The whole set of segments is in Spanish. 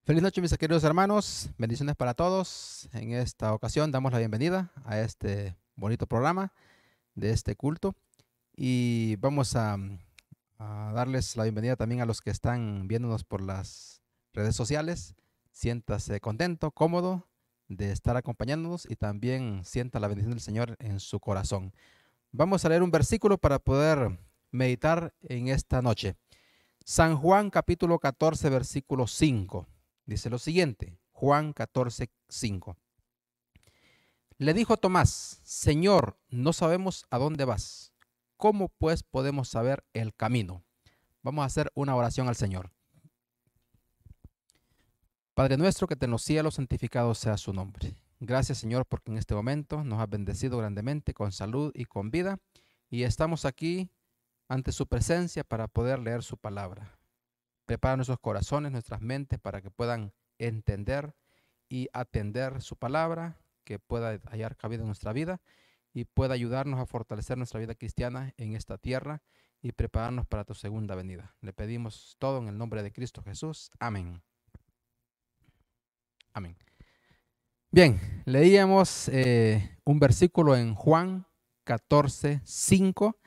Feliz noche, mis queridos hermanos. Bendiciones para todos. En esta ocasión damos la bienvenida a este bonito programa de este culto y vamos a darles la bienvenida también a los que están viéndonos por las redes sociales. Siéntase contento, cómodo de estar acompañándonos y también sienta la bendición del Señor en su corazón. Vamos a leer un versículo para poder meditar en esta noche. San Juan capítulo 14, versículo 5. Dice lo siguiente, Juan 14, 5. Le dijo Tomás, Señor, no sabemos a dónde vas. ¿Cómo pues podemos saber el camino? Vamos a hacer una oración al Señor. Padre nuestro que te en los cielos, santificado sea su nombre. Gracias, Señor, porque en este momento nos has bendecido grandemente con salud y con vida y estamos aquí ante su presencia para poder leer su palabra. Prepara nuestros corazones, nuestras mentes para que puedan entender y atender su palabra, que pueda hallar cabida en nuestra vida y pueda ayudarnos a fortalecer nuestra vida cristiana en esta tierra y prepararnos para tu segunda venida. Le pedimos todo en el nombre de Cristo Jesús. Amén. Amén. Bien, leíamos un versículo en Juan 14, 5,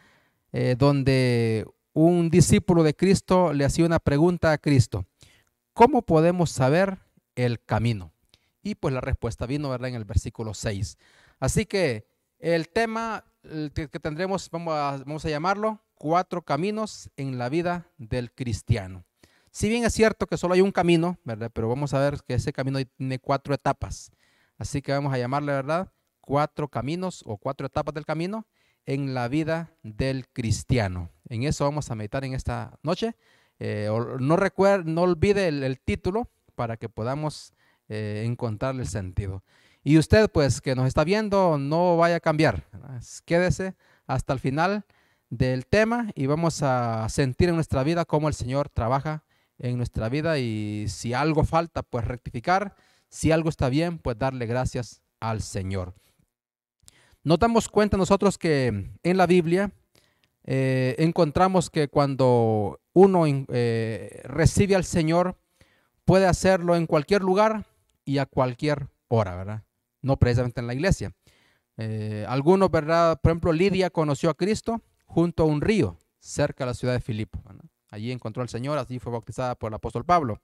donde un discípulo de Cristo le hacía una pregunta a Cristo. ¿Cómo podemos saber el camino? Y pues la respuesta vino, ¿verdad?, en el versículo 6. Así que el tema que tendremos, vamos a llamarlo, 4 caminos en la vida del cristiano. Si bien es cierto que solo hay un camino, ¿verdad?, pero vamos a ver que ese camino tiene 4 etapas. Así que vamos a llamarle, ¿verdad?, 4 caminos o 4 etapas del camino en la vida del cristiano. En eso vamos a meditar en esta noche. No olvide el título para que podamos encontrarle el sentido. Y usted, pues, que nos está viendo, no vaya a cambiar, ¿verdad? Quédese hasta el final del tema y vamos a sentir en nuestra vida cómo el Señor trabaja en nuestra vida y si algo falta, pues rectificar. Si algo está bien, pues darle gracias al Señor. Nos damos cuenta nosotros que en la Biblia encontramos que cuando uno recibe al Señor, puede hacerlo en cualquier lugar y a cualquier hora, ¿verdad? No precisamente en la iglesia. Algunos, ¿verdad? Por ejemplo, Lidia conoció a Cristo junto a un río cerca de la ciudad de Filipo, ¿verdad? Allí encontró al Señor, allí fue bautizada por el apóstol Pablo.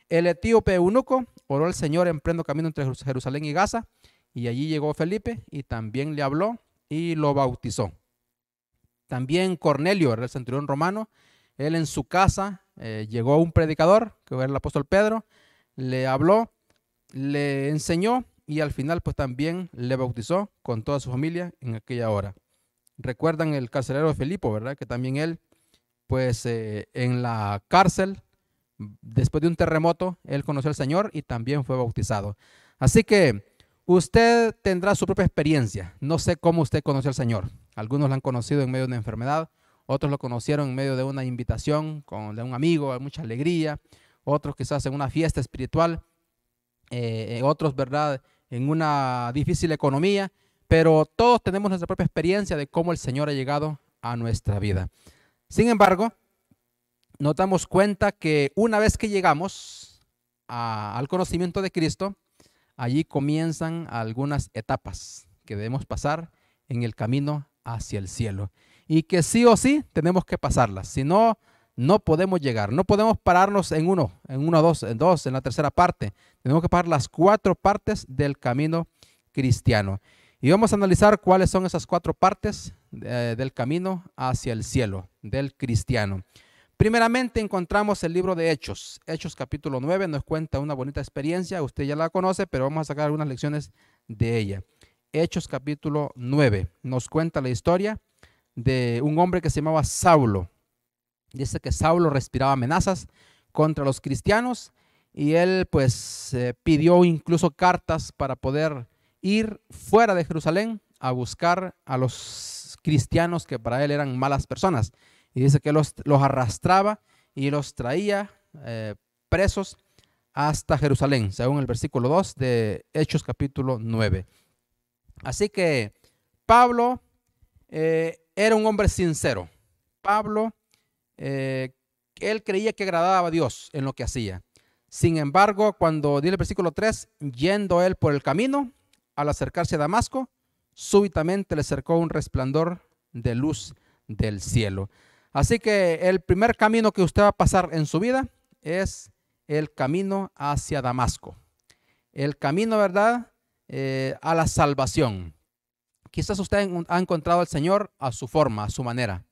El etíope eunuco oró al Señor en pleno camino entre Jerusalén y Gaza, y allí llegó Felipe y también le habló y lo bautizó. También Cornelio, el centurión romano, él en su casa llegó un predicador, que era el apóstol Pedro, le habló, le enseñó y al final pues también le bautizó con toda su familia en aquella hora. Recuerdan el carcelero de Filipo, ¿verdad? Que también él pues en la cárcel, después de un terremoto, él conoció al Señor y también fue bautizado. Así que usted tendrá su propia experiencia. No sé cómo usted conoció al Señor. Algunos lo han conocido en medio de una enfermedad, otros lo conocieron en medio de una invitación de un amigo, de mucha alegría, otros quizás en una fiesta espiritual, otros, ¿verdad?, en una difícil economía, pero todos tenemos nuestra propia experiencia de cómo el Señor ha llegado a nuestra vida. Sin embargo, nos damos cuenta que una vez que llegamos al conocimiento de Cristo, allí comienzan algunas etapas que debemos pasar en el camino hacia el cielo y que sí o sí tenemos que pasarlas. Si no, no podemos llegar. No podemos pararnos en uno, dos, en dos, en la tercera parte. Tenemos que pasar las 4 partes del camino cristiano. Y vamos a analizar cuáles son esas 4 partes del camino hacia el cielo, del cristiano. Primeramente encontramos el libro de Hechos. Hechos capítulo 9 nos cuenta una bonita experiencia. Usted ya la conoce, pero vamos a sacar algunas lecciones de ella. Hechos capítulo 9 nos cuenta la historia de un hombre que se llamaba Saulo. Dice que Saulo respiraba amenazas contra los cristianos y él pues pidió incluso cartas para poder ir fuera de Jerusalén a buscar a los cristianos que para él eran malas personas. Y dice que los arrastraba y los traía presos hasta Jerusalén, según el versículo 2 de Hechos capítulo 9. Así que Pablo era un hombre sincero. Pablo, él creía que agradaba a Dios en lo que hacía. Sin embargo, cuando dice el versículo 3, yendo él por el camino, al acercarse a Damasco, súbitamente le cercó un resplandor de luz del cielo. Así que el primer camino que usted va a pasar en su vida es el camino hacia Damasco. El camino, ¿verdad? A la salvación. Quizás usted ha encontrado al Señor a su forma, a su manera.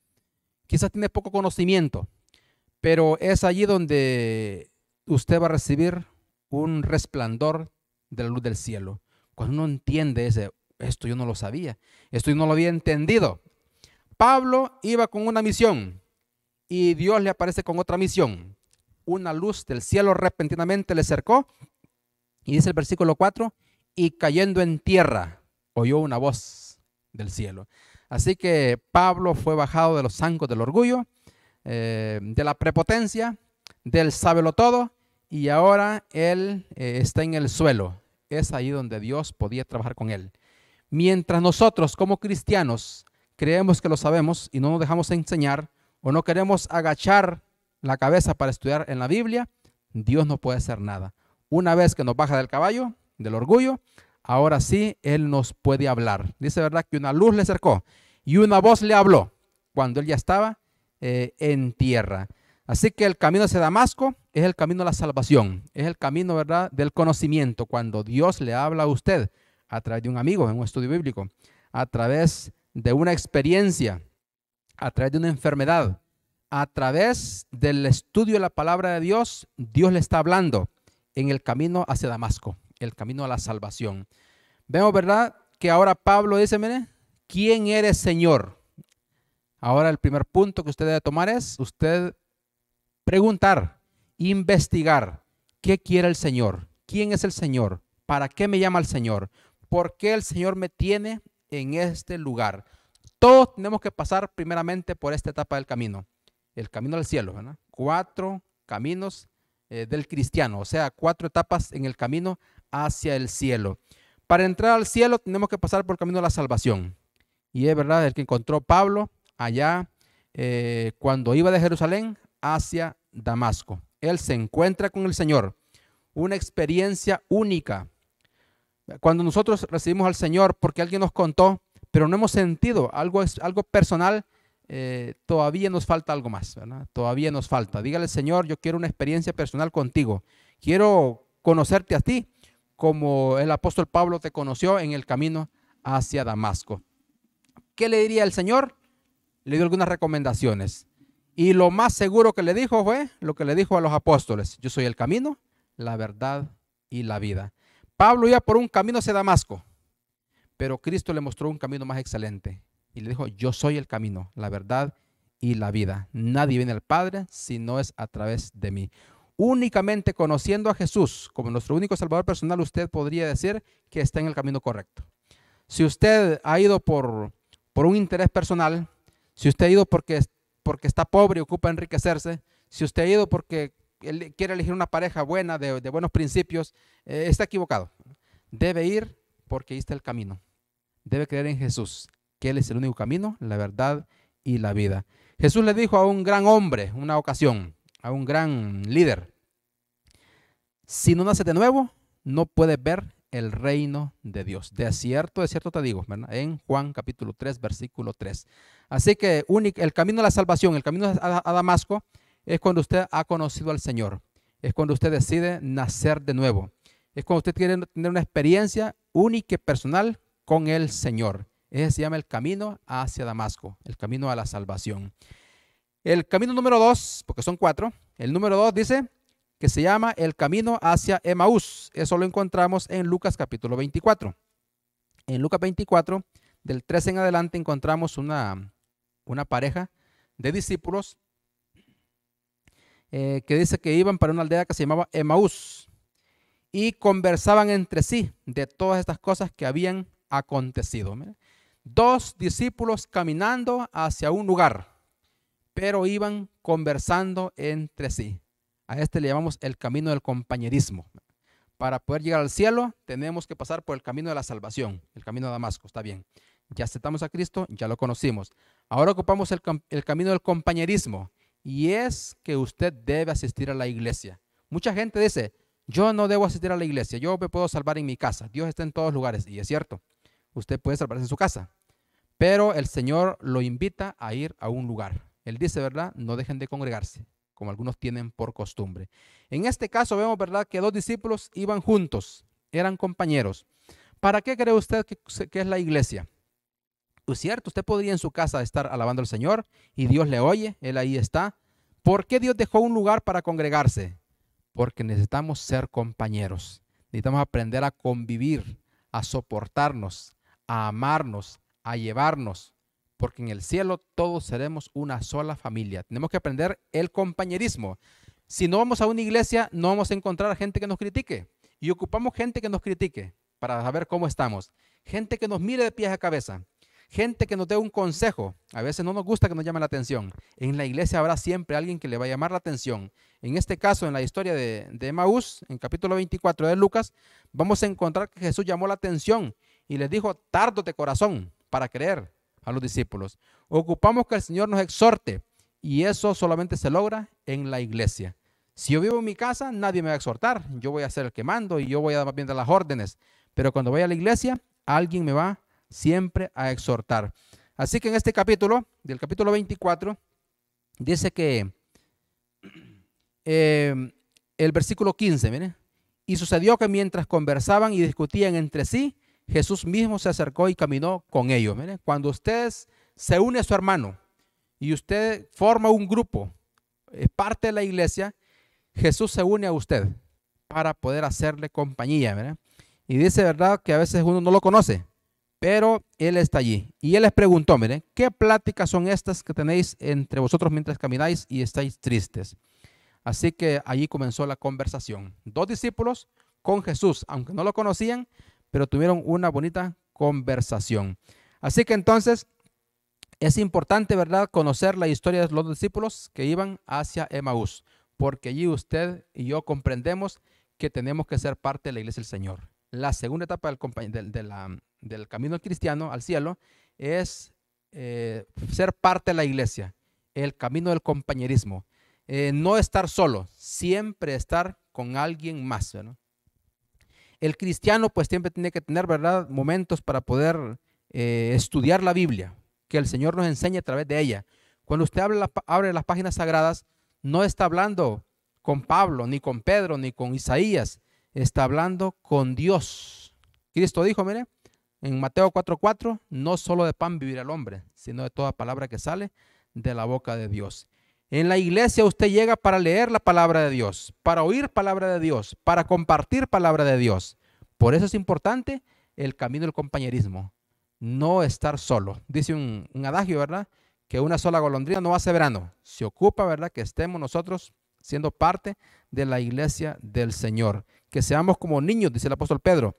Quizás tiene poco conocimiento, pero es allí donde usted va a recibir un resplandor de la luz del cielo. Cuando uno entiende esto yo no lo sabía, esto yo no lo había entendido. Pablo iba con una misión y Dios le aparece con otra misión. Una luz del cielo repentinamente le cercó y dice el versículo 4, y cayendo en tierra oyó una voz del cielo. Así que Pablo fue bajado de los zancos del orgullo, de la prepotencia, del sábelo-todo, y ahora él está en el suelo. Es ahí donde Dios podía trabajar con él. Mientras nosotros como cristianos creemos que lo sabemos y no nos dejamos enseñar o no queremos agachar la cabeza para estudiar en la Biblia, Dios no puede hacer nada. Una vez que nos baja del caballo, del orgullo, ahora sí Él nos puede hablar. Dice, ¿verdad?, que una luz le cercó y una voz le habló cuando él ya estaba en tierra. Así que el camino hacia Damasco es el camino a la salvación, es el camino, ¿verdad?, del conocimiento. Cuando Dios le habla a usted a través de un amigo en un estudio bíblico, a través de una experiencia, a través de una enfermedad, a través del estudio de la palabra de Dios, Dios le está hablando en el camino hacia Damasco, el camino a la salvación. Vemos, ¿verdad?, que ahora Pablo dice, mire, ¿quién eres, Señor? Ahora el primer punto que usted debe tomar es usted preguntar, investigar, ¿qué quiere el Señor? ¿Quién es el Señor? ¿Para qué me llama el Señor? ¿Por qué el Señor me tiene en este lugar? Todos tenemos que pasar primeramente por esta etapa del camino, el camino al cielo, ¿verdad? 4 caminos del cristiano, o sea, 4 etapas en el camino hacia el cielo. Para entrar al cielo tenemos que pasar por el camino de la salvación. Y es verdad, el que encontró Pablo allá cuando iba de Jerusalén hacia Damasco. Él se encuentra con el Señor, una experiencia única. Cuando nosotros recibimos al Señor porque alguien nos contó, pero no hemos sentido algo personal, todavía nos falta algo más, ¿verdad? Todavía nos falta. Dígale, Señor, yo quiero una experiencia personal contigo. Quiero conocerte a ti como el apóstol Pablo te conoció en el camino hacia Damasco. ¿Qué le diría el Señor? Le dio algunas recomendaciones. Y lo más seguro que le dijo fue lo que le dijo a los apóstoles. Yo soy el camino, la verdad y la vida. Pablo iba por un camino hacia Damasco, pero Cristo le mostró un camino más excelente. Y le dijo, yo soy el camino, la verdad y la vida. Nadie viene al Padre si no es a través de mí. Únicamente conociendo a Jesús como nuestro único Salvador personal, usted podría decir que está en el camino correcto. Si usted ha ido por un interés personal, si usted ha ido porque está pobre y ocupa enriquecerse, si usted ha ido porque él quiere elegir una pareja buena, de buenos principios, está equivocado. Debe ir porque ahí está el camino. Debe creer en Jesús, que Él es el único camino, la verdad y la vida. Jesús le dijo a un gran hombre una ocasión, a un gran líder, si no naces de nuevo, no puedes ver el reino de Dios. De cierto te digo, ¿verdad? En Juan capítulo 3, versículo 3. Así que el camino a la salvación, el camino a Damasco, es cuando usted ha conocido al Señor. Es cuando usted decide nacer de nuevo. Es cuando usted quiere tener una experiencia única y personal con el Señor. Ese se llama el camino hacia Damasco, el camino a la salvación. El camino número 2, porque son 4, el número 2 dice que se llama el camino hacia Emaús. Eso lo encontramos en Lucas capítulo 24. En Lucas 24, del 13 en adelante, encontramos una pareja de discípulos que dice que iban para una aldea que se llamaba Emaús y conversaban entre sí de todas estas cosas que habían acontecido. 2 discípulos caminando hacia un lugar, pero iban conversando entre sí. A este le llamamos el camino del compañerismo. Para poder llegar al cielo, tenemos que pasar por el camino de la salvación, el camino de Damasco, está bien. Ya aceptamos a Cristo, ya lo conocimos. Ahora ocupamos el camino del compañerismo, y es que usted debe asistir a la iglesia. Mucha gente dice, yo no debo asistir a la iglesia, yo me puedo salvar en mi casa. Dios está en todos lugares, y es cierto, usted puede salvarse en su casa, pero el Señor lo invita a ir a un lugar. Él dice, ¿verdad? No dejen de congregarse, como algunos tienen por costumbre. En este caso vemos, ¿verdad?, que dos discípulos iban juntos, eran compañeros. ¿Para qué cree usted que es la iglesia? Es cierto, usted podría en su casa estar alabando al Señor y Dios le oye, Él ahí está. ¿Por qué Dios dejó un lugar para congregarse? Porque necesitamos ser compañeros. Necesitamos aprender a convivir, a soportarnos, a amarnos, a llevarnos. Porque en el cielo todos seremos una sola familia. Tenemos que aprender el compañerismo. Si no vamos a una iglesia, no vamos a encontrar gente que nos critique. Y ocupamos gente que nos critique para saber cómo estamos. Gente que nos mire de pies a cabeza. Gente que nos dé un consejo. A veces no nos gusta que nos llame la atención. En la iglesia habrá siempre alguien que le va a llamar la atención. En este caso, en la historia de Emaús, en capítulo 24 de Lucas, vamos a encontrar que Jesús llamó la atención y les dijo, tardos de corazón para creer a los discípulos. Ocupamos que el Señor nos exhorte y eso solamente se logra en la iglesia. Si yo vivo en mi casa, nadie me va a exhortar. Yo voy a ser el que mando y yo voy a dar bien las órdenes. Pero cuando vaya a la iglesia, alguien me va siempre a exhortar. Así que en este capítulo, del capítulo 24, dice que el versículo 15, miren, y sucedió que mientras conversaban y discutían entre sí, Jesús mismo se acercó y caminó con ellos. Miren, cuando usted se une a su hermano y usted forma un grupo, es parte de la iglesia, Jesús se une a usted para poder hacerle compañía. Miren. Y dice, ¿verdad?, que a veces uno no lo conoce, pero Él está allí. Y Él les preguntó, miren, ¿qué pláticas son estas que tenéis entre vosotros mientras camináis y estáis tristes? Así que allí comenzó la conversación. Dos discípulos con Jesús, aunque no lo conocían, pero tuvieron una bonita conversación. Así que entonces es importante, ¿verdad?, conocer la historia de los discípulos que iban hacia Emaús, porque allí usted y yo comprendemos que tenemos que ser parte de la iglesia del Señor. La segunda etapa del camino cristiano al cielo es ser parte de la iglesia, el camino del compañerismo. No estar solo, siempre estar con alguien más, ¿no? El cristiano pues siempre tiene que tener, ¿verdad?, momentos para poder estudiar la Biblia, que el Señor nos enseñe a través de ella. Cuando usted abre las páginas sagradas, no está hablando con Pablo, ni con Pedro, ni con Isaías, está hablando con Dios. Cristo dijo, mire, en Mateo 4:4, no solo de pan vivirá el hombre, sino de toda palabra que sale de la boca de Dios. En la iglesia usted llega para leer la palabra de Dios, para oír palabra de Dios, para compartir palabra de Dios. Por eso es importante el camino del compañerismo, no estar solo. Dice un adagio, ¿verdad?, que una sola golondrina no hace verano. Se ocupa, ¿verdad?, que estemos nosotros siendo parte de la iglesia del Señor. Que seamos como niños, dice el apóstol Pedro.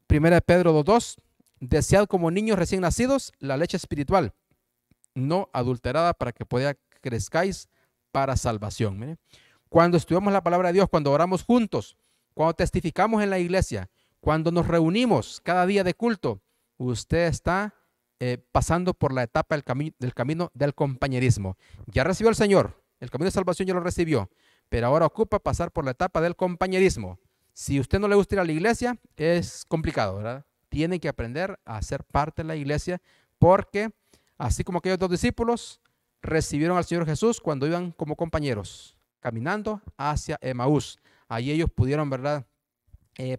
1 Pedro 2:2, desead como niños recién nacidos la leche espiritual, no adulterada, para que crezcáis para salvación. Mire, cuando estudiamos la palabra de Dios, cuando oramos juntos, cuando testificamos en la iglesia, cuando nos reunimos cada día de culto, usted está pasando por la etapa del camino del compañerismo. Ya recibió al Señor, el camino de salvación ya lo recibió, pero ahora ocupa pasar por la etapa del compañerismo. Si a usted no le gusta ir a la iglesia, es complicado, ¿verdad? Tiene que aprender a ser parte de la iglesia, porque así como aquellos dos discípulos recibieron al Señor Jesús cuando iban como compañeros, caminando hacia Emaús. Ahí ellos pudieron, ¿verdad?,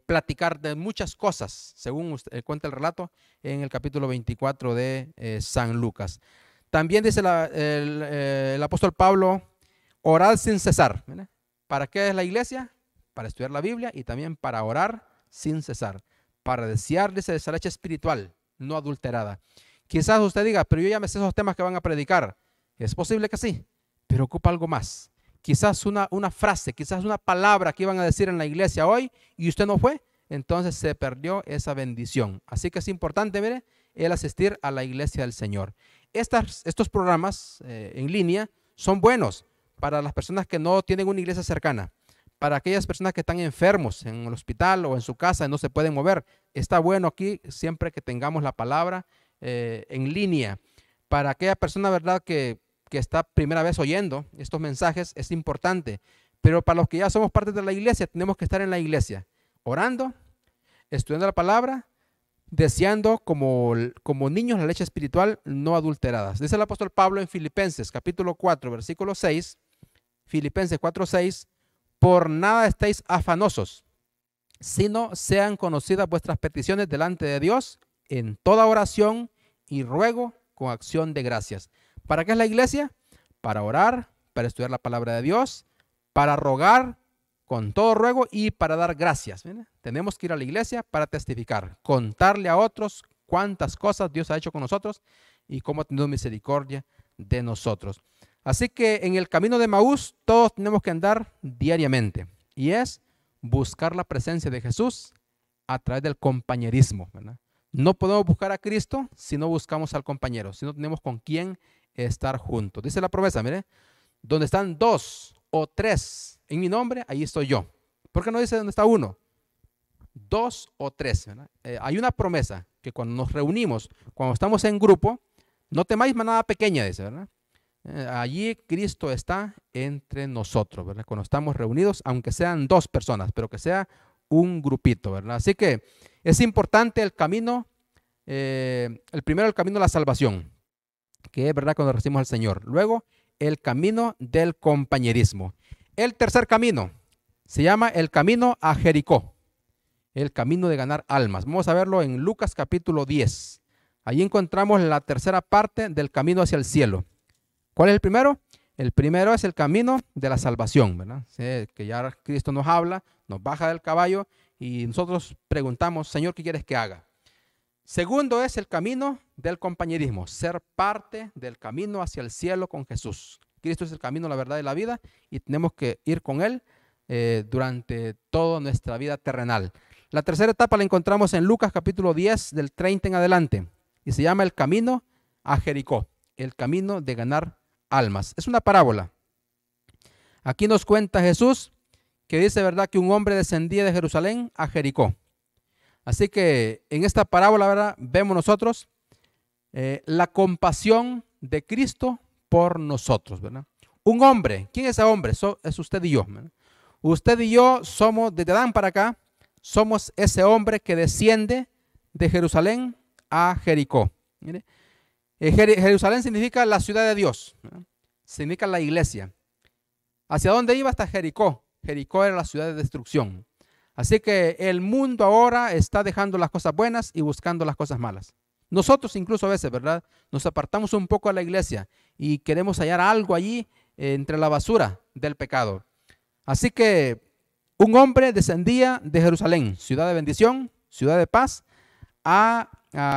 platicar de muchas cosas, según cuenta el relato en el capítulo 24 de San Lucas. También dice el apóstol Pablo, orad sin cesar. ¿Verdad? ¿Para qué es la iglesia? Para estudiar la Biblia y también para orar sin cesar, para desear, dice, esa leche espiritual, no adulterada. Quizás usted diga, pero yo ya me sé esos temas que van a predicar. Es posible que sí, pero ocupa algo más. Quizás una frase, quizás una palabra que iban a decir en la iglesia hoy y usted no fue, entonces se perdió esa bendición. Así que es importante, mire, el asistir a la iglesia del Señor. Estos programas en línea son buenos para las personas que no tienen una iglesia cercana, para aquellas personas que están enfermos en el hospital o en su casa y no se pueden mover. Está bueno aquí siempre que tengamos la palabra en línea. Para aquella persona, ¿verdad?, que está primera vez oyendo estos mensajes, es importante. Pero para los que ya somos parte de la iglesia, tenemos que estar en la iglesia, orando, estudiando la palabra, deseando como niños la leche espiritual no adulteradas. Dice el apóstol Pablo en Filipenses capítulo 4, versículo 6, Filipenses 4, 6, por nada estéis afanosos, sino sean conocidas vuestras peticiones delante de Dios en toda oración y ruego con acción de gracias. ¿Para qué es la iglesia? Para orar, para estudiar la palabra de Dios, para rogar con todo ruego y para dar gracias. ¿Ven? Tenemos que ir a la iglesia para testificar, contarle a otros cuántas cosas Dios ha hecho con nosotros y cómo ha tenido misericordia de nosotros. Así que en el camino de Emaús todos tenemos que andar diariamente y es buscar la presencia de Jesús a través del compañerismo, ¿verdad? No podemos buscar a Cristo si no buscamos al compañero, si no tenemos con quién estar juntos. Dice la promesa, mire, donde están 2 o 3 en mi nombre, ahí estoy yo. ¿Por qué no dice dónde está 1? 2 o 3. Hay una promesa que cuando nos reunimos, cuando estamos en grupo, no temáis manada pequeña, dice, ¿verdad? Allí Cristo está entre nosotros, ¿verdad? Cuando estamos reunidos, aunque sean 2 personas, pero que sea un grupito, ¿verdad? Así que es importante el camino, el primero el camino de la salvación, que es verdad cuando recibimos al Señor. Luego el camino del compañerismo. El tercer camino se llama el camino a Jericó, el camino de ganar almas. Vamos a verlo en Lucas capítulo 10. Allí encontramos la tercera parte del camino hacia el cielo. ¿Cuál es el primero? El primero es el camino de la salvación, ¿verdad? Sí, que ya Cristo nos habla, nos baja del caballo y nosotros preguntamos, Señor, ¿qué quieres que haga? Segundo es el camino del compañerismo, ser parte del camino hacia el cielo con Jesús. Cristo es el camino, la verdad y la vida y tenemos que ir con Él durante toda nuestra vida terrenal. La tercera etapa la encontramos en Lucas capítulo 10 del 30 en adelante y se llama el camino a Jericó, el camino de ganar almas. Es una parábola. Aquí nos cuenta Jesús que dice, ¿verdad?, que un hombre descendía de Jerusalén a Jericó. Así que en esta parábola, ¿verdad?, vemos nosotros la compasión de Cristo por nosotros, ¿verdad? Un hombre, ¿quién es ese hombre? Es usted y yo, ¿verdad? Usted y yo somos, desde Adán para acá, somos ese hombre que desciende de Jerusalén a Jericó. Mire, Jerusalén significa la ciudad de Dios, ¿verdad? Significa la iglesia. ¿Hacia dónde iba? Hasta Jericó. Jericó era la ciudad de destrucción. Así que el mundo ahora está dejando las cosas buenas y buscando las cosas malas. Nosotros incluso a veces, ¿verdad?, nos apartamos un poco de la iglesia y queremos hallar algo allí entre la basura del pecado. Así que un hombre descendía de Jerusalén, ciudad de bendición, ciudad de paz, a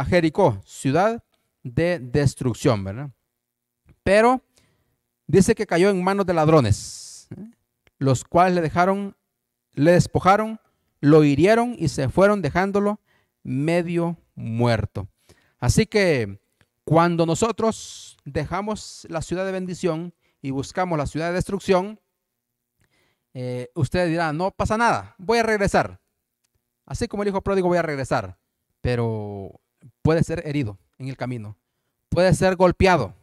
Jericó, ciudad de destrucción, ¿verdad? Pero dice que cayó en manos de ladrones, los cuales le despojaron, lo hirieron y se fueron dejándolo medio muerto. Así que cuando nosotros dejamos la ciudad de bendición y buscamos la ciudad de destrucción, usted dirá, no pasa nada, voy a regresar. Así como el hijo pródigo, voy a regresar. Pero puede ser herido en el camino, puede ser golpeado.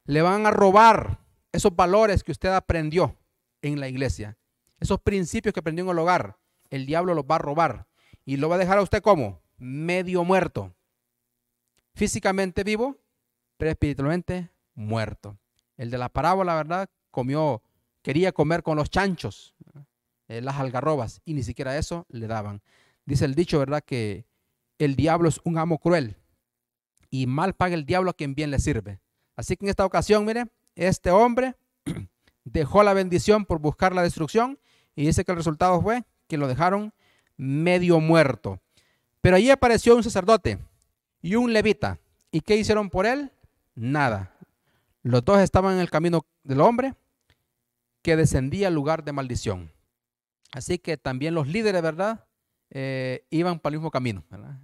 Le van a robar esos valores que usted aprendió en la iglesia, esos principios que aprendió en el hogar. El diablo los va a robar y lo va a dejar a usted como medio muerto. Físicamente vivo, pero espiritualmente muerto. El de la parábola, ¿verdad?, quería comer con los chanchos, las algarrobas, y ni siquiera eso le daban. Dice el dicho, ¿verdad?, que el diablo es un amo cruel y mal paga el diablo a quien bien le sirve. Así que en esta ocasión, mire, este hombre dejó la bendición por buscar la destrucción y dice que el resultado fue que lo dejaron medio muerto. Pero allí apareció un sacerdote y un levita. ¿Y qué hicieron por él? Nada. Los dos estaban en el camino del hombre que descendía al lugar de maldición. Así que también los líderes, ¿verdad?, iban para el mismo camino, ¿verdad?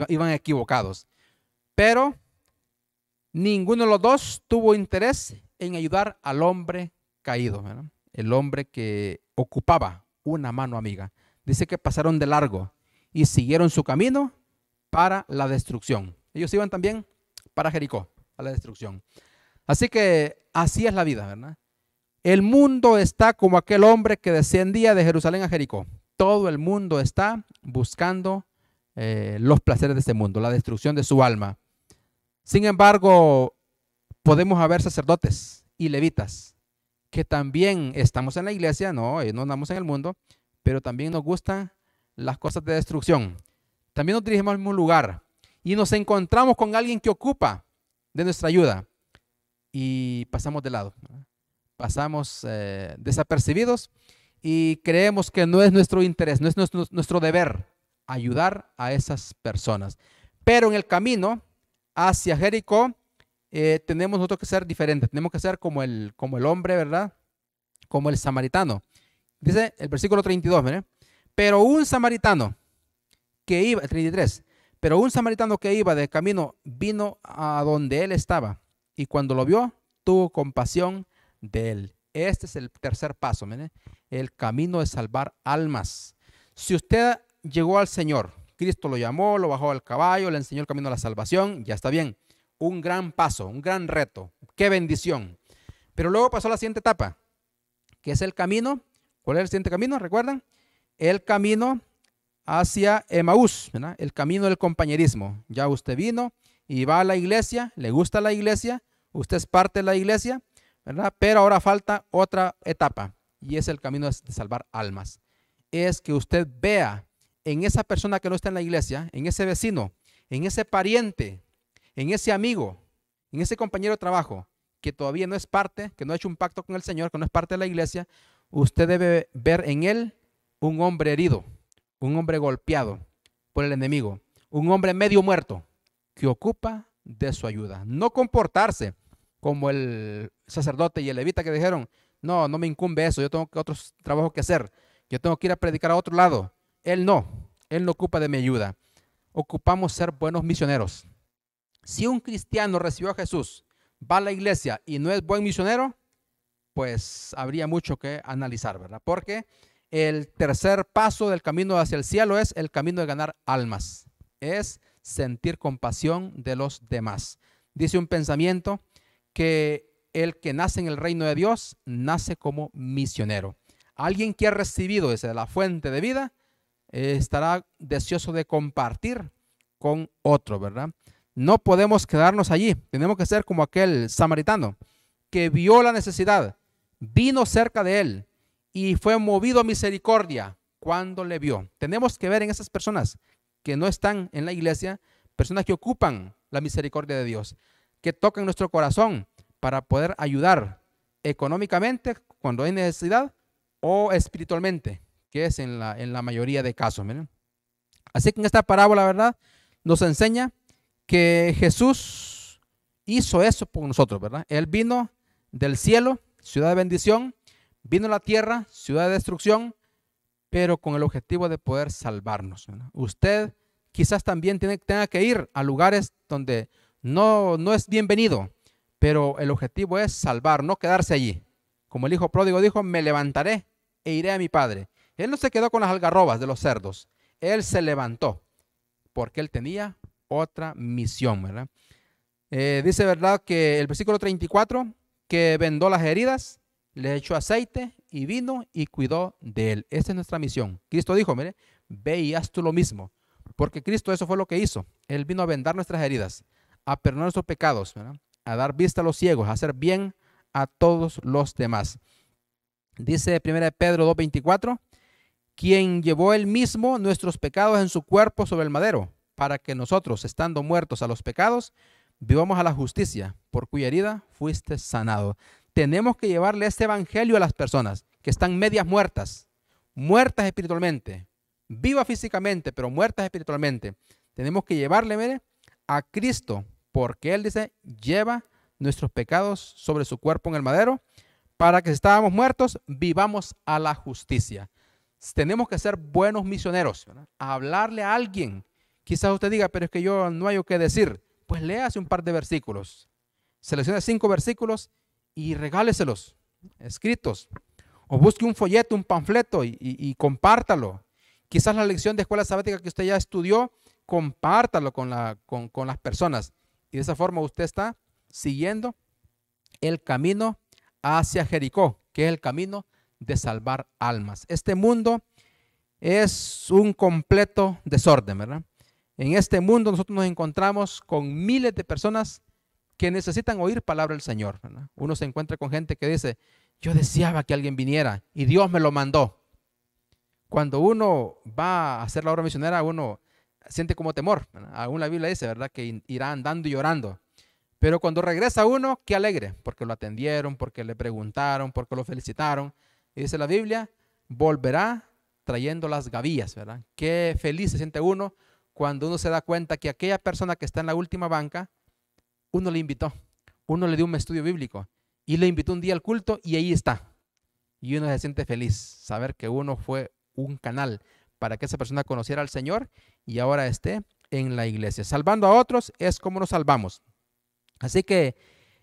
Iban equivocados. Pero ninguno de los dos tuvo interés en ayudar al hombre caído, ¿verdad?, el hombre que ocupaba una mano amiga. Dice que pasaron de largo y siguieron su camino para la destrucción. Ellos iban también para Jericó, a la destrucción. Así que así es la vida, ¿verdad? El mundo está como aquel hombre que descendía de Jerusalén a Jericó. Todo el mundo está buscando los placeres de este mundo, la destrucción de su alma. Sin embargo, podemos haber sacerdotes y levitas que también estamos en la iglesia, no andamos en el mundo, pero también nos gustan las cosas de destrucción. También nos dirigimos al mismo lugar y nos encontramos con alguien que ocupa de nuestra ayuda y pasamos de lado, ¿verdad? Pasamos desapercibidos y creemos que no es nuestro interés, no es nuestro deber ayudar a esas personas. Pero en el camino hacia Jericó tenemos nosotros que ser diferentes, tenemos que ser como el hombre, ¿verdad? Como el samaritano. Dice el versículo 32, ¿verdad? Pero un samaritano que iba, 33, pero un samaritano que iba de camino vino a donde él estaba y cuando lo vio, tuvo compasión de él. Este es el tercer paso, ¿verdad? El camino de salvar almas. Si usted llegó al Señor, Cristo lo llamó, lo bajó al caballo, le enseñó el camino a la salvación, ya está bien. Un gran paso, un gran reto, qué bendición. Pero luego pasó la siguiente etapa, que es el camino. ¿Cuál es el siguiente camino? ¿Recuerdan? El camino hacia Emaús, ¿verdad? El camino del compañerismo. Ya usted vino y va a la iglesia, le gusta la iglesia, usted es parte de la iglesia, ¿verdad? Pero ahora falta otra etapa y es el camino de salvar almas. Es que usted vea en esa persona que no está en la iglesia, en ese vecino, en ese pariente, en ese amigo, en ese compañero de trabajo que todavía no es parte, que no ha hecho un pacto con el Señor, que no es parte de la iglesia, usted debe ver en él un hombre herido, un hombre golpeado por el enemigo, un hombre medio muerto que ocupa de su ayuda. No comportarse como el sacerdote y el levita que dijeron, no me incumbe eso, yo tengo otros trabajos que hacer, yo tengo que ir a predicar a otro lado. Él no ocupa de mi ayuda. Ocupamos ser buenos misioneros. Si un cristiano recibió a Jesús, va a la iglesia y no es buen misionero, pues habría mucho que analizar, ¿verdad? Porque el tercer paso del camino hacia el cielo es el camino de ganar almas. Es sentir compasión de los demás. Dice un pensamiento que el que nace en el reino de Dios nace como misionero. Alguien que ha recibido desde la fuente de vida estará deseoso de compartir con otro, ¿verdad? No podemos quedarnos allí. Tenemos que ser como aquel samaritano que vio la necesidad, vino cerca de él y fue movido a misericordia cuando le vio. Tenemos que ver en esas personas que no están en la iglesia, personas que ocupan la misericordia de Dios, que tocan nuestro corazón para poder ayudar económicamente cuando hay necesidad o espiritualmente, que es en la mayoría de casos, ¿verdad? Así que en esta parábola, ¿verdad?, nos enseña que Jesús hizo eso por nosotros, ¿verdad? Él vino del cielo, ciudad de bendición, vino a la tierra, ciudad de destrucción, pero con el objetivo de poder salvarnos, ¿verdad? Usted quizás también tenga que ir a lugares donde no es bienvenido, pero el objetivo es salvar, no quedarse allí. Como el hijo pródigo dijo, me levantaré e iré a mi padre. Él no se quedó con las algarrobas de los cerdos, él se levantó porque él tenía otra misión, ¿verdad? Dice, ¿verdad?, que el versículo 34, que vendó las heridas, le echó aceite y vino y cuidó de él. Esta es nuestra misión. Cristo dijo, mire, ve y haz tú lo mismo, porque Cristo eso fue lo que hizo. Él vino a vendar nuestras heridas, a perdonar nuestros pecados, ¿verdad?, a dar vista a los ciegos, a hacer bien a todos los demás. Dice 1 Pedro 2:24, quien llevó él mismo nuestros pecados en su cuerpo sobre el madero, para que nosotros, estando muertos a los pecados, vivamos a la justicia, por cuya herida fuiste sanado. Tenemos que llevarle este evangelio a las personas que están medias muertas, muertas espiritualmente, vivas físicamente, pero muertas espiritualmente. Tenemos que llevarle, mire, a Cristo, porque Él dice, lleva nuestros pecados sobre su cuerpo en el madero, para que si estábamos muertos, vivamos a la justicia. Tenemos que ser buenos misioneros, ¿verdad?, a hablarle a alguien. Quizás usted diga, pero es que yo no hay qué decir. Pues léase un par de versículos. Seleccione 5 versículos y regáleselos escritos. O busque un folleto, un panfleto y compártalo. Quizás la lección de escuela sabática que usted ya estudió, compártalo con las personas. Y de esa forma usted está siguiendo el camino hacia Jericó, que es el camino de salvar almas. Este mundo es un completo desorden, ¿verdad? En este mundo nosotros nos encontramos con miles de personas que necesitan oír palabra del Señor, ¿verdad? Uno se encuentra con gente que dice, yo deseaba que alguien viniera y Dios me lo mandó. Cuando uno va a hacer la obra misionera, uno siente como temor, ¿verdad? Aún la Biblia dice, ¿verdad?, que irá andando y llorando. Pero cuando regresa uno, qué alegre, porque lo atendieron, porque le preguntaron, porque lo felicitaron. Y dice la Biblia, volverá trayendo las gavillas, ¿verdad? Qué feliz se siente uno cuando uno se da cuenta que aquella persona que está en la última banca, uno le invitó, uno le dio un estudio bíblico y le invitó un día al culto y ahí está. Y uno se siente feliz, saber que uno fue un canal para que esa persona conociera al Señor y ahora esté en la iglesia. Salvando a otros es como nos salvamos. Así que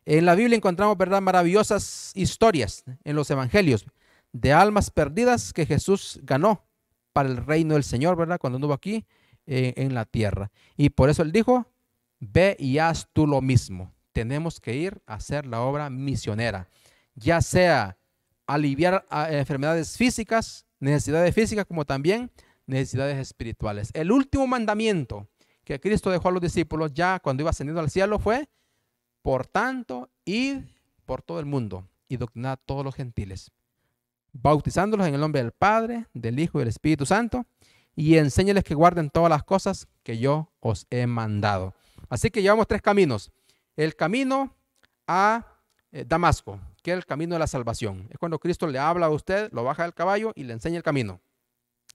en la Biblia encontramos, ¿verdad?, maravillosas historias en los evangelios de almas perdidas que Jesús ganó para el reino del Señor, ¿verdad?, cuando anduvo aquí en la tierra. Y por eso Él dijo, ve y haz tú lo mismo. Tenemos que ir a hacer la obra misionera, ya sea aliviar enfermedades físicas, necesidades físicas, como también necesidades espirituales. El último mandamiento que Cristo dejó a los discípulos ya cuando iba ascendiendo al cielo fue, por tanto, id por todo el mundo y doctrinad a todos los gentiles, bautizándolos en el nombre del Padre, del Hijo y del Espíritu Santo, y enséñales que guarden todas las cosas que yo os he mandado. Así que llevamos tres caminos. El camino a Damasco, que es el camino de la salvación. Es cuando Cristo le habla a usted, lo baja del caballo y le enseña el camino.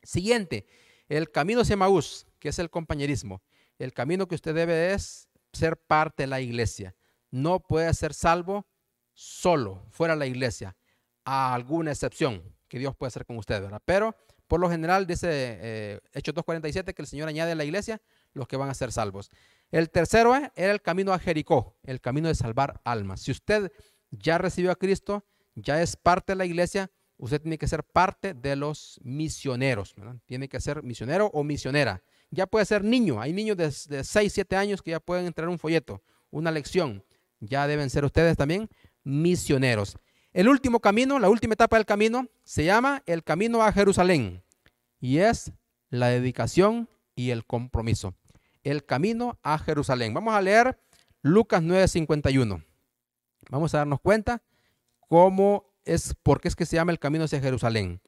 Siguiente, el camino hacia Emaús, que es el compañerismo. El camino que usted debe es ser parte de la iglesia. No puede ser salvo solo, fuera de la iglesia, a alguna excepción que Dios puede hacer con usted, ¿verdad? Pero por lo general dice Hechos 2:47 que el Señor añade a la iglesia los que van a ser salvos. El tercero era el camino a Jericó, el camino de salvar almas. Si usted ya recibió a Cristo, ya es parte de la iglesia, usted tiene que ser parte de los misioneros, ¿verdad? Tiene que ser misionero o misionera. Ya puede ser niño, hay niños de 6, 7 años que ya pueden entrar un folleto, una lección. Ya deben ser ustedes también misioneros. El último camino, la última etapa del camino, se llama el camino a Jerusalén y es la dedicación y el compromiso. El camino a Jerusalén. Vamos a leer Lucas 9:51. Vamos a darnos cuenta por qué es que se llama el camino hacia Jerusalén.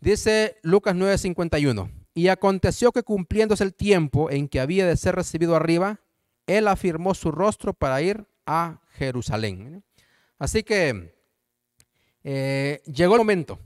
Dice Lucas 9:51. Y aconteció que cumpliéndose el tiempo en que había de ser recibido arriba, él afirmó su rostro para ir a Jerusalén. Así que llegó el momento,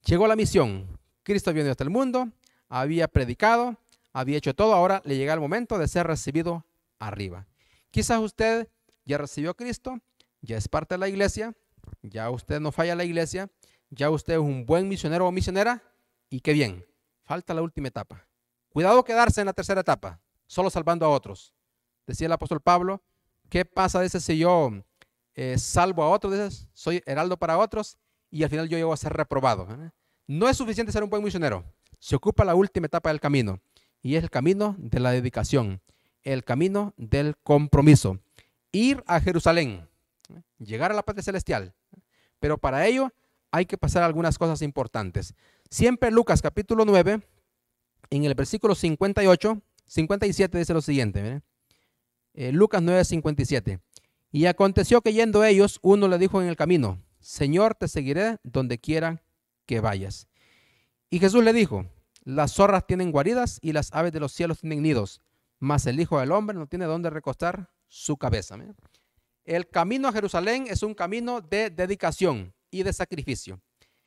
llegó la misión. Cristo vino hasta el mundo, había predicado, había hecho todo, ahora le llega el momento de ser recibido arriba. Quizás usted ya recibió a Cristo, ya es parte de la iglesia, ya usted no falla a la iglesia, ya usted es un buen misionero o misionera, y qué bien, falta la última etapa. Cuidado quedarse en la tercera etapa, solo salvando a otros. Decía el apóstol Pablo, ¿qué pasa? Dice, si yo salvo a otros, dice, soy heraldo para otros, y al final yo llego a ser reprobado. No es suficiente ser un buen misionero, se ocupa la última etapa del camino, y es el camino de la dedicación, el camino del compromiso. Ir a Jerusalén, llegar a la patria celestial, pero para ello hay que pasar algunas cosas importantes. Siempre Lucas capítulo 9, en el versículo 58, 57 dice lo siguiente, Lucas 9:57. Y aconteció que yendo ellos, uno le dijo en el camino, Señor, te seguiré donde quiera que vayas. Y Jesús le dijo, las zorras tienen guaridas y las aves de los cielos tienen nidos, mas el Hijo del Hombre no tiene dónde recostar su cabeza. El camino a Jerusalén es un camino de dedicación y de sacrificio.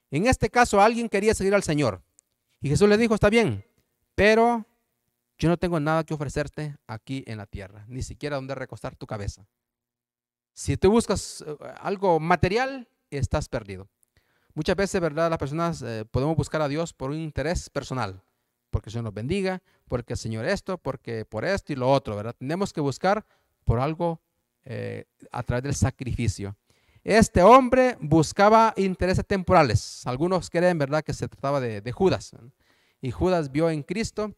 En este caso, alguien quería seguir al Señor. Y Jesús le dijo, está bien, pero yo no tengo nada que ofrecerte aquí en la tierra, ni siquiera donde recostar tu cabeza. Si tú buscas algo material, estás perdido. Muchas veces, ¿verdad?, las personas podemos buscar a Dios por un interés personal, porque el Señor nos bendiga, porque el Señor esto, porque por esto y lo otro, ¿verdad? Tenemos que buscar por algo a través del sacrificio. Este hombre buscaba intereses temporales. Algunos creen, ¿verdad?, que se trataba de Judas, ¿no? Y Judas vio en Cristo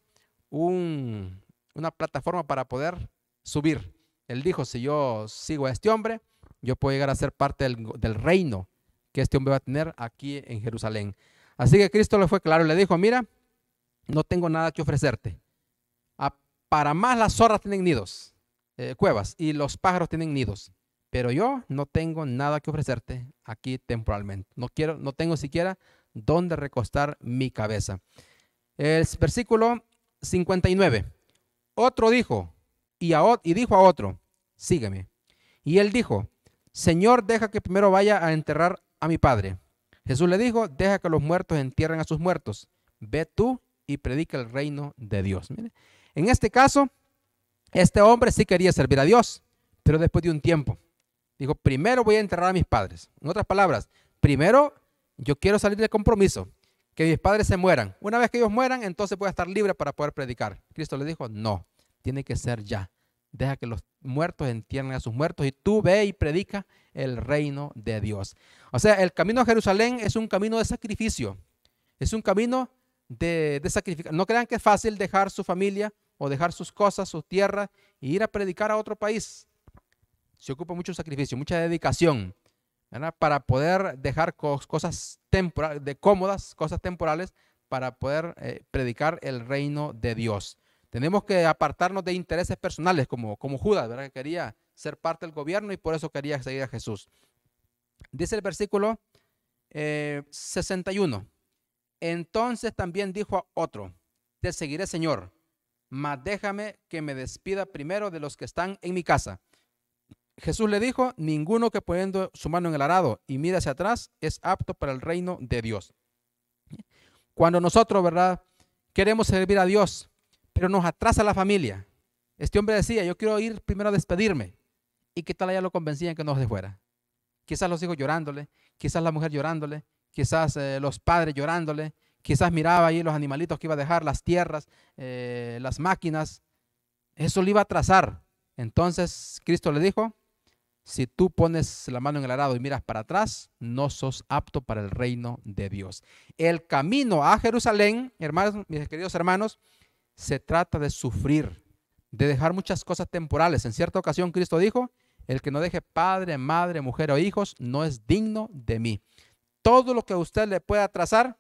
una plataforma para poder subir. Él dijo, si yo sigo a este hombre, yo puedo llegar a ser parte del reino que este hombre va a tener aquí en Jerusalén. Así que Cristo le fue claro y le dijo, mira, no tengo nada que ofrecerte. Para más las zorras tienen nidos, cuevas, y los pájaros tienen nidos. Pero yo no tengo nada que ofrecerte aquí temporalmente. No tengo siquiera dónde recostar mi cabeza. El versículo 59. Otro dijo, y dijo a otro, sígueme. Y él dijo, Señor, deja que primero vaya a enterrar a mi padre. Jesús le dijo, deja que los muertos entierren a sus muertos. Ve tú y predica el reino de Dios. Mire, en este caso, este hombre sí quería servir a Dios, pero después de un tiempo. Dijo, primero voy a enterrar a mis padres. En otras palabras, primero yo quiero salir del compromiso, que mis padres se mueran. Una vez que ellos mueran, entonces voy a estar libre para poder predicar. Cristo le dijo, no, tiene que ser ya. Deja que los muertos entierren a sus muertos y tú ve y predica el reino de Dios. O sea, el camino a Jerusalén es un camino de sacrificio. Es un camino de sacrificar. No crean que es fácil dejar su familia o dejar sus cosas, sus tierras e ir a predicar a otro país. Se ocupa mucho sacrificio, mucha dedicación, ¿verdad? Para poder dejar cosas cómodas, cosas temporales, para poder predicar el reino de Dios. Tenemos que apartarnos de intereses personales, como Judas, ¿verdad? Que quería ser parte del gobierno y por eso quería seguir a Jesús. Dice el versículo 61. Entonces también dijo a otro, te seguiré, Señor, mas déjame que me despida primero de los que están en mi casa. Jesús le dijo, ninguno que poniendo su mano en el arado y mira hacia atrás es apto para el reino de Dios. Cuando nosotros, ¿verdad?, queremos servir a Dios, pero nos atrasa la familia. Este hombre decía, yo quiero ir primero a despedirme. ¿Y qué tal allá lo convencían que no se fuera? Quizás los hijos llorándole, quizás la mujer llorándole, quizás los padres llorándole, quizás miraba ahí los animalitos que iba a dejar, las tierras, las máquinas. Eso le iba a atrasar. Entonces Cristo le dijo, si tú pones la mano en el arado y miras para atrás, no sos apto para el reino de Dios. El camino a Jerusalén, hermanos, mis queridos hermanos, se trata de sufrir, de dejar muchas cosas temporales. En cierta ocasión Cristo dijo, el que no deje padre, madre, mujer o hijos no es digno de mí. Todo lo que a usted le pueda atrasar,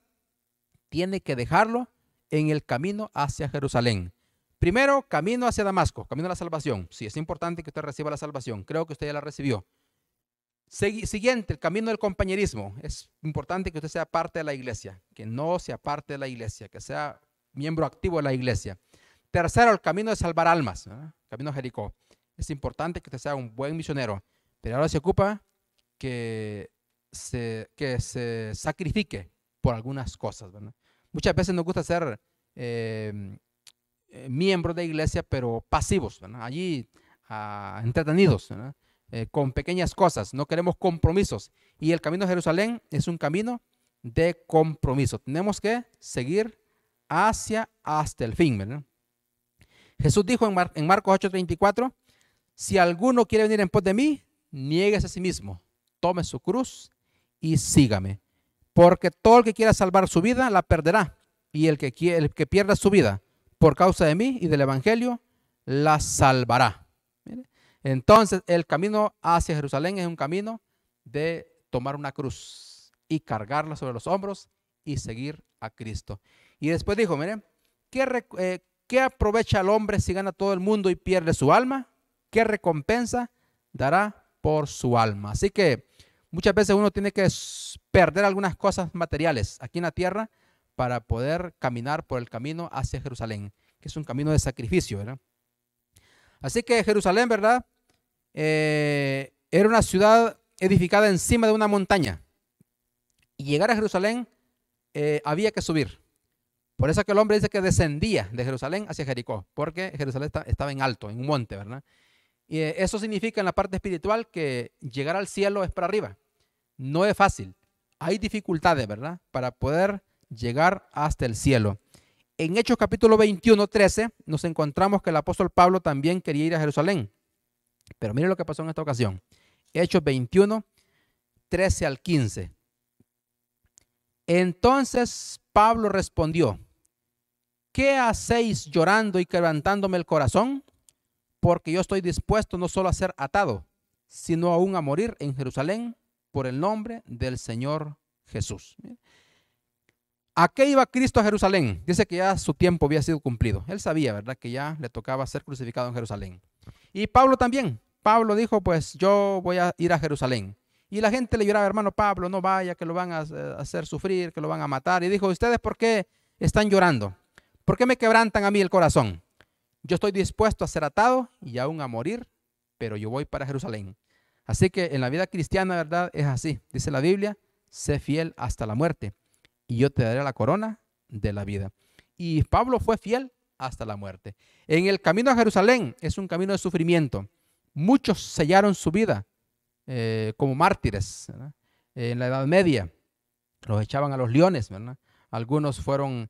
tiene que dejarlo en el camino hacia Jerusalén. Primero, camino hacia Damasco, camino a la salvación. Sí, es importante que usted reciba la salvación. Creo que usted ya la recibió. Siguiente, el camino del compañerismo. Es importante que usted sea parte de la iglesia, que no sea parte de la iglesia, que sea miembro activo de la iglesia. Tercero, el camino de salvar almas, ¿verdad? Camino a Jericó. Es importante que usted sea un buen misionero, pero ahora se ocupa que se sacrifique por algunas cosas, ¿verdad? Muchas veces nos gusta ser miembros de iglesia, pero pasivos, ¿verdad? Allí entretenidos, ¿verdad? Con pequeñas cosas, no queremos compromisos. Y el camino a Jerusalén es un camino de compromiso. Tenemos que seguir hasta el fin, ¿verdad? Jesús dijo en Marcos 8:34, si alguno quiere venir en pos de mí, niéguese a sí mismo, tome su cruz y sígame. Porque todo el que quiera salvar su vida, la perderá. Y el que pierda su vida por causa de mí y del evangelio, la salvará. Entonces, el camino hacia Jerusalén es un camino de tomar una cruz y cargarla sobre los hombros y seguir a Cristo. Y después dijo, miren, ¿qué aprovecha el hombre si gana todo el mundo y pierde su alma? ¿Qué recompensa dará por su alma? Así que muchas veces uno tiene que perder algunas cosas materiales aquí en la tierra para poder caminar por el camino hacia Jerusalén, que es un camino de sacrificio, ¿verdad? Así que Jerusalén, ¿verdad? Era una ciudad edificada encima de una montaña. Y llegar a Jerusalén había que subir. Por eso que el hombre dice que descendía de Jerusalén hacia Jericó, porque Jerusalén estaba en alto, en un monte, ¿verdad? Y eso significa en la parte espiritual que llegar al cielo es para arriba. No es fácil. Hay dificultades, ¿verdad? Para poder llegar hasta el cielo. En Hechos capítulo 21:13 nos encontramos que el apóstol Pablo también quería ir a Jerusalén. Pero mire lo que pasó en esta ocasión. Hechos 21:13 al 15. Entonces Pablo respondió, ¿qué hacéis llorando y quebrantándome el corazón? Porque yo estoy dispuesto no solo a ser atado, sino aún a morir en Jerusalén por el nombre del Señor Jesús. ¿A qué iba Cristo a Jerusalén? Dice que ya su tiempo había sido cumplido. Él sabía, ¿verdad?, que ya le tocaba ser crucificado en Jerusalén. Y Pablo también. Pablo dijo, pues yo voy a ir a Jerusalén. Y la gente le lloraba, hermano Pablo, no vaya, que lo van a hacer sufrir, que lo van a matar. Y dijo, ¿ustedes por qué están llorando? ¿Por qué me quebrantan a mí el corazón? Yo estoy dispuesto a ser atado y aún a morir, pero yo voy para Jerusalén. Así que en la vida cristiana, ¿verdad?, es así. Dice la Biblia, sé fiel hasta la muerte y yo te daré la corona de la vida. Y Pablo fue fiel hasta la muerte. En el camino a Jerusalén es un camino de sufrimiento. Muchos sellaron su vida como mártires, ¿verdad? En la Edad Media los echaban a los leones, ¿verdad? Algunos fueron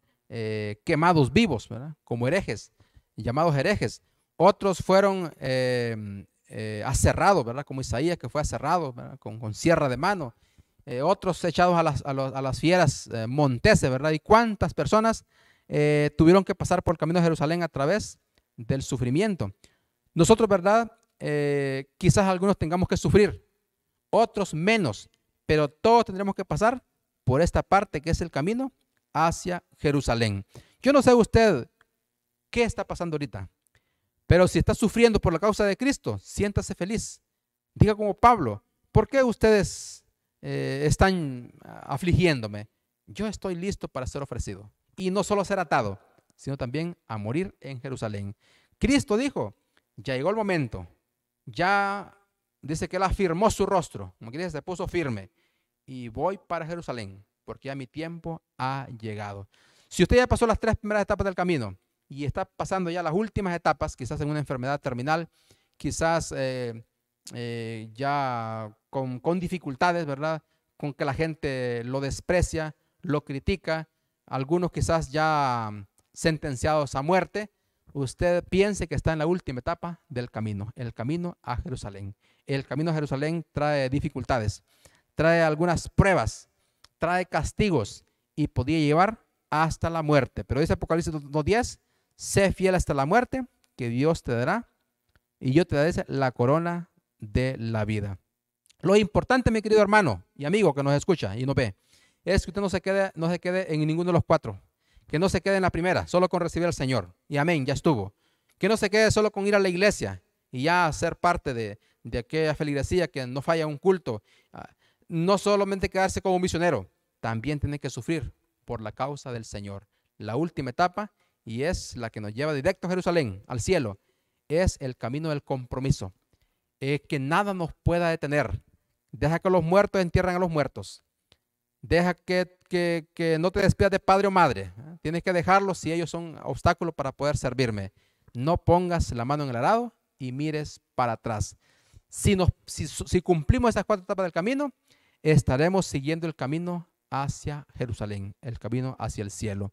quemados vivos, ¿verdad?, como herejes, llamados herejes. Otros fueron aserrados, ¿verdad?, como Isaías, que fue aserrado, ¿verdad?, con sierra de mano. Otros echados a las fieras monteses, ¿verdad? Y cuántas personas tuvieron que pasar por el camino de Jerusalén a través del sufrimiento. Nosotros, ¿verdad?, quizás algunos tengamos que sufrir, otros menos, pero todos tendremos que pasar por esta parte que es el camino hacia Jerusalén. Yo no sé usted qué está pasando ahorita, pero si está sufriendo por la causa de Cristo, siéntase feliz. Diga como Pablo, ¿por qué ustedes están afligiéndome? Yo estoy listo para ser ofrecido. Y no solo ser atado, sino también a morir en Jerusalén. Cristo dijo, ya llegó el momento. Ya dice que él afirmó su rostro, como que dice, se puso firme. Y voy para Jerusalén, porque ya mi tiempo ha llegado. Si usted ya pasó las 3 primeras etapas del camino y está pasando ya las últimas etapas, quizás en una enfermedad terminal, quizás ya con dificultades, ¿verdad?, con que la gente lo desprecia, lo critica, algunos quizás ya sentenciados a muerte, usted piense que está en la última etapa del camino, el camino a Jerusalén. El camino a Jerusalén trae dificultades, trae algunas pruebas, trae castigos y podía llevar hasta la muerte. Pero dice Apocalipsis 2:10, sé fiel hasta la muerte, que Dios te dará y yo te daré la corona de la vida. Lo importante, mi querido hermano y amigo que nos escucha y nos ve, es que usted no se quede en ninguno de los 4. Que no se quede en la primera, solo con recibir al Señor. Y amén, ya estuvo. Que no se quede solo con ir a la iglesia y ya ser parte de aquella feligresía que no falla un culto. No solamente quedarse como misionero, también tiene que sufrir por la causa del Señor. La última etapa, y es la que nos lleva directo a Jerusalén, al cielo, es el camino del compromiso. Que nada nos pueda detener. Deja que los muertos entierren a los muertos. Deja que no te despidas de padre o madre. Tienes que dejarlos si ellos son obstáculos para poder servirme. No pongas la mano en el arado y mires para atrás. Si cumplimos esas 4 etapas del camino, estaremos siguiendo el camino hacia Jerusalén, el camino hacia el cielo.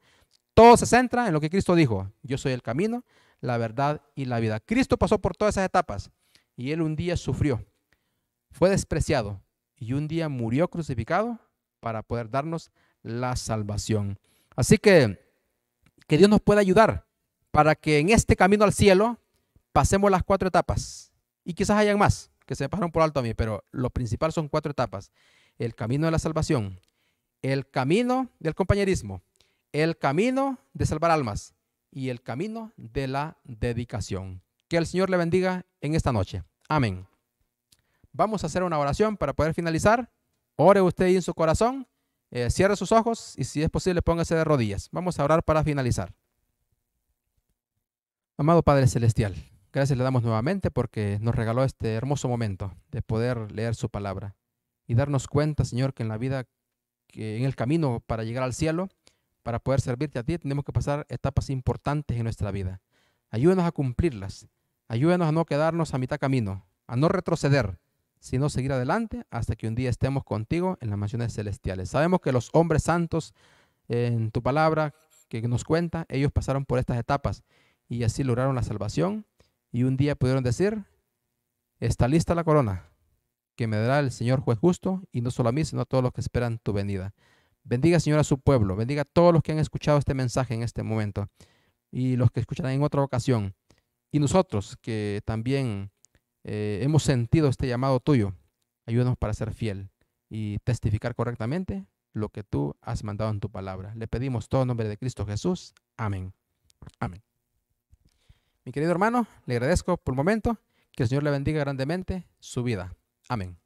Todo se centra en lo que Cristo dijo. Yo soy el camino, la verdad y la vida. Cristo pasó por todas esas etapas y Él un día sufrió, fue despreciado y un día murió crucificado para poder darnos la salvación. Así que Dios nos pueda ayudar para que en este camino al cielo pasemos las 4 etapas. Y quizás hayan más que se me pasaron por alto a mí, pero lo principal son 4 etapas. El camino de la salvación, el camino del compañerismo, el camino de salvar almas y el camino de la dedicación. Que el Señor le bendiga en esta noche. Amén. Vamos a hacer una oración para poder finalizar. Ore usted en su corazón, cierre sus ojos y si es posible póngase de rodillas. Vamos a orar para finalizar. Amado Padre Celestial, gracias le damos nuevamente porque nos regaló este hermoso momento de poder leer su palabra y darnos cuenta, Señor, que en la vida, que en el camino para llegar al cielo, para poder servirte a ti, tenemos que pasar etapas importantes en nuestra vida. Ayúdanos a cumplirlas. Ayúdanos a no quedarnos a mitad camino, a no retroceder, sino seguir adelante hasta que un día estemos contigo en las mansiones celestiales. Sabemos que los hombres santos en tu palabra que nos cuenta, ellos pasaron por estas etapas y así lograron la salvación y un día pudieron decir, está lista la corona que me dará el Señor juez justo y no solo a mí, sino a todos los que esperan tu venida. Bendiga, Señor, a su pueblo, bendiga a todos los que han escuchado este mensaje en este momento y los que escucharán en otra ocasión y nosotros que también hemos sentido este llamado tuyo, ayúdanos para ser fiel y testificar correctamente lo que tú has mandado en tu palabra. Le pedimos todo en nombre de Cristo Jesús. Amén. Amén. Mi querido hermano, le agradezco por el momento. Que el Señor le bendiga grandemente su vida. Amén.